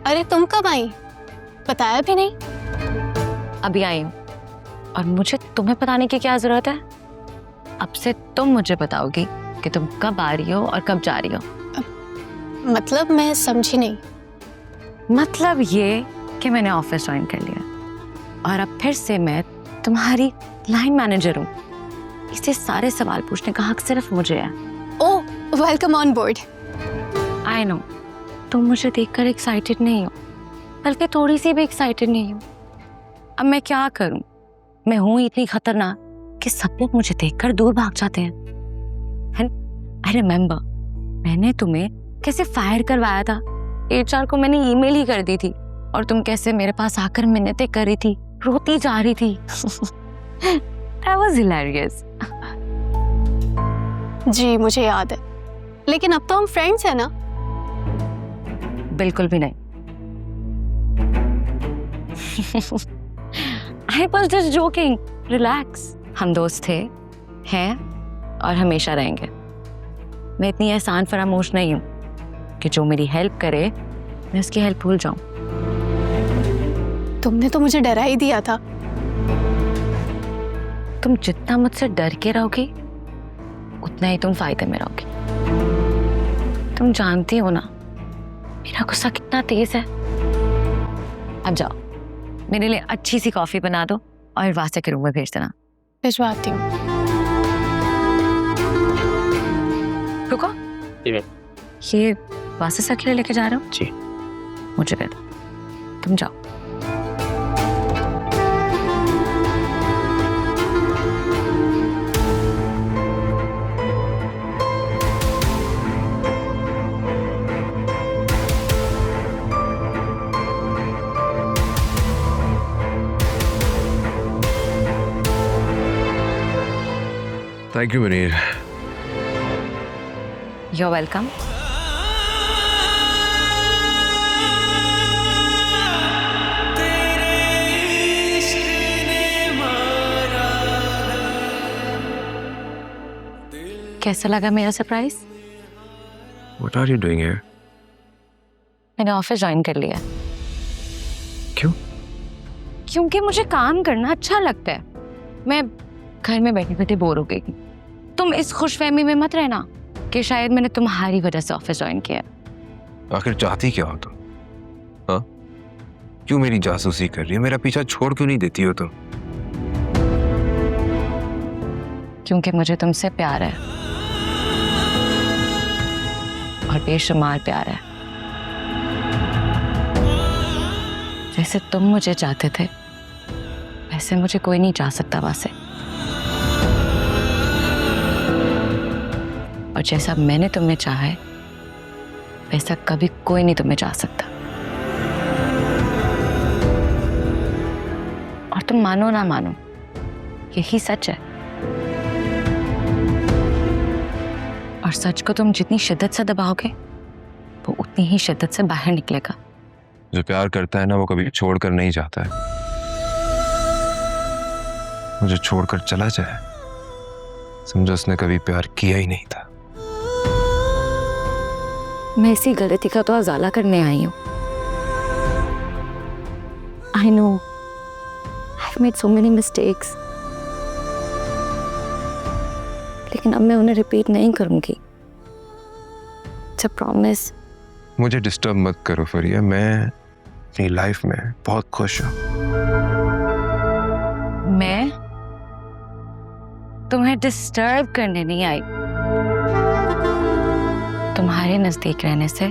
अरे तुम कब आई? बताया भी नहीं। अभी आई हूँ और मुझे तुम्हें बताने की क्या जरूरत है? अब से तुम मुझे बताओगी कि तुम कब आ रही हो और कब जा रही हो। मतलब मैं समझी नहीं। मतलब ये कि मैंने ऑफिस ज्वाइन कर लिया और अब फिर से मैं तुम्हारी लाइन मैनेजर हूँ। इससे सारे सवाल पूछने का हक सिर्फ मुझे है। Oh, welcome on board. I know तुम मुझे देखकर एक्साइटेड नहीं हो, बल्कि थोड़ी सी भी एक्साइटेड नहीं हो। अब मैं क्या करूं? मैं हूं इतनी खतरनाक कि सब लोग मुझे देखकर दूर भाग जाते हैं। आई रिमेम्बर मैंने तुम्हें कैसे फायर करवाया था। HR को मैंने ईमेल ही कर दी थी और तुम कैसे मेरे पास आकर मिन्नतें कर रही थी, रोती जा रही थी। That was hilarious. जी मुझे याद है, लेकिन अब तो हम फ्रेंड्स हैं ना? बिल्कुल भी नहीं। I was just joking. Relax. हम दोस्त थे, हैं और हमेशा रहेंगे। मैं इतनी एहसान फरामोश नहीं हूं कि जो मेरी हेल्प करे मैं उसकी हेल्प भूल जाऊं। तुमने तो मुझे डरा ही दिया था। तुम जितना मुझसे डर के रहोगी उतना ही तुम फायदे में रहोगी। तुम जानती हो ना मेरा गुस्सा कितना तेज है। अब जाओ, मेरे लिए अच्छी सी कॉफी बना दो और वास्ते के रूम में भेज देना। भिजवाती हूँ। रुको, ये वास्ते सर के लिए लेके जा रहे हो? जी। मुझे दे दो, तुम जाओ। Thank you Munir. You're welcome. कैसा लगा मेरा surprise? What are you doing here? मैंने ऑफिस ज्वाइन कर लिया। क्यों? क्योंकि मुझे काम करना अच्छा लगता है। मैं घर में बैठे बैठे बोर हो गई। तुम इस खुशफहमी में मत रहना कि शायद मैंने तुम्हारी वजह से ऑफिस ज्वाइन किया। आखिर चाहती क्या हो तुम? हाँ? क्यों मेरी जासूसी कर रही है? मेरा पीछा छोड़ क्यों नहीं देती हो तुम? क्योंकि मुझे तुमसे प्यार है और बेशुमार प्यार है। जैसे तुम मुझे चाहते थे वैसे मुझे कोई नहीं चाह सकता वैसे। और जैसा मैंने तुम्हें चाहा है वैसा कभी कोई नहीं तुम्हें चाह सकता। और तुम मानो ना मानो यही सच है। और सच को तुम जितनी शिद्दत से दबाओगे वो उतनी ही शिद्दत से बाहर निकलेगा। जो प्यार करता है ना वो कभी छोड़कर नहीं जाता है। मुझे छोड़कर चला जाए समझो उसने कभी प्यार किया ही नहीं था। मैं इसी गलती का तो उजाला करने आई हूँ। I know I've made so many mistakes, लेकिन अब मैं उन्हें रिपीट नहीं करूंगी। It's a promise। मुझे डिस्टर्ब मत करो फरिया, मैं अपनी लाइफ में बहुत खुश हूँ। मैं तुम्हें डिस्टर्ब करने नहीं आई। तुम्हारे नजदीक रहने से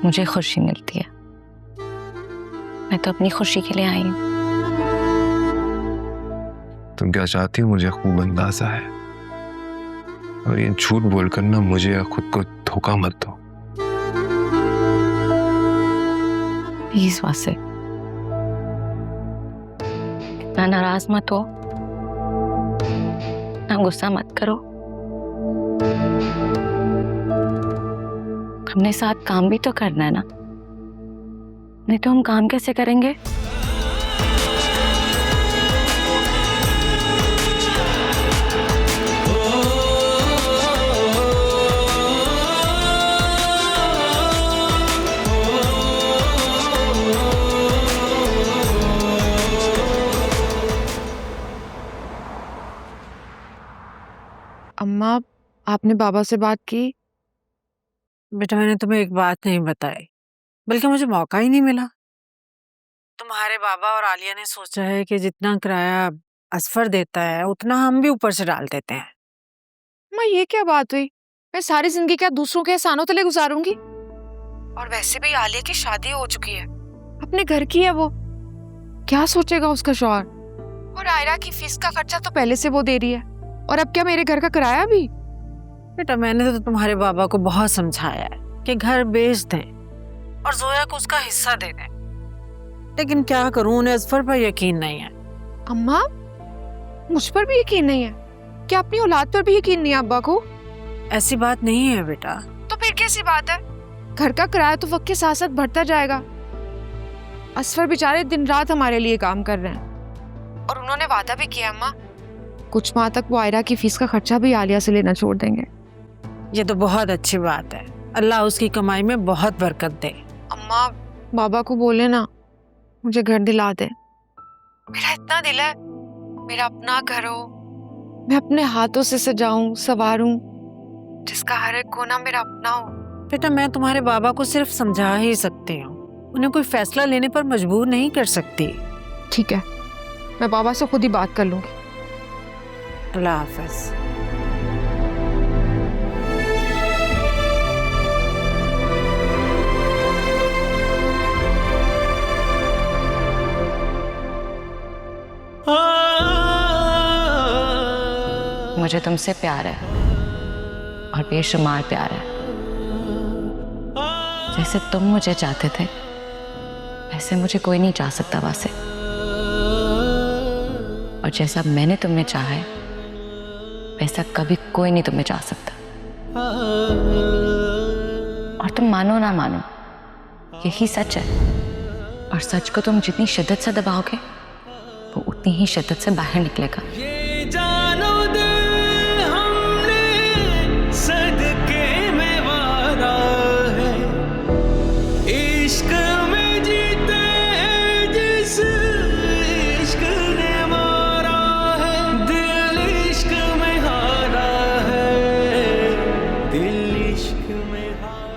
मुझे खुशी मिलती है। मैं तो अपनी खुशी के लिए आई हूँ। तुम क्या चाहती हो मुझे खूब अंदाजा है, और ये झूठ बोलकर ना मुझे या खुद को धोखा मत दो। प्लीज वासे, इतना नाराज मत हो, ना गुस्सा मत करो। हमने साथ काम भी तो करना है ना, नहीं तो हम काम कैसे करेंगे? आपने बाबा से बात की? बेटा मैंने तुम्हें एक बात नहीं बताई, बल्कि मुझे मौका ही नहीं मिला। तुम्हारे बाबा और आलिया ने सोचा है कि जितना किराया असफर देता है उतना हम भी ऊपर से डाल देते हैं। माँ ये क्या बात हुई? मैं सारी जिंदगी क्या दूसरों के एहसानों तले गुजारूंगी? और वैसे भी आलिया की शादी हो चुकी है, अपने घर की है वो, क्या सोचेगा उसका शौहर? और आयरा की फीस का खर्चा तो पहले से वो दे रही है, और अब क्या मेरे घर का किराया भी? बेटा मैंने तो तुम्हारे बाबा को बहुत समझाया है कि घर बेच दें और जोया को उसका हिस्सा दे दें, लेकिन क्या करूं, उन्हें असफर पर यकीन नहीं है। अम्मा, मुझ पर भी यकीन नहीं है? क्या अपनी औलाद पर भी यकीन नहीं है अब्बा को? ऐसी बात नहीं है बेटा। तो फिर कैसी बात है? घर का किराया तो वक्त के साथ साथ बढ़ता जाएगा। असफर बेचारे दिन रात हमारे लिए काम कर रहे हैं, और उन्होंने वादा भी किया अम्मा, कुछ माह तक वो आयरा की फीस का खर्चा भी आलिया से लेना छोड़ देंगे। ये तो बहुत अच्छी बात है, अल्लाह उसकी कमाई में बहुत बरकत दे। अम्मा, बाबा को बोले ना मुझे घर दिला दे। मेरा इतना दिल है मेरा अपना घर हो, मैं अपने हाथों से सजाऊं संवारूं, जिसका हर एक कोना मेरा अपना हो। बेटा मैं तुम्हारे बाबा को सिर्फ समझा ही सकती हूँ, उन्हें कोई फैसला लेने पर मजबूर नहीं कर सकती। ठीक है, मैं बाबा से खुद ही बात कर लूंगी। अल्लाह हाफिज। मुझे तुमसे प्यार है, और बेशुमार प्यार है। जैसे तुम मुझे चाहते थे वैसे मुझे कोई नहीं चाह सकता वासे, और जैसा मैंने तुम्हें चाहा है वैसा कभी कोई नहीं तुम्हें चाह सकता। और तुम मानो ना मानो यही सच है, और सच को तुम जितनी शिद्दत से दबाओगे वो उतनी ही शिद्दत से बाहर निकलेगा। ये जानो दे हमने सदके में वारा है, इश्क में जीते हैं जिस इश्क ने मारा है, दिल इश्क में हारा है, दिल इश्क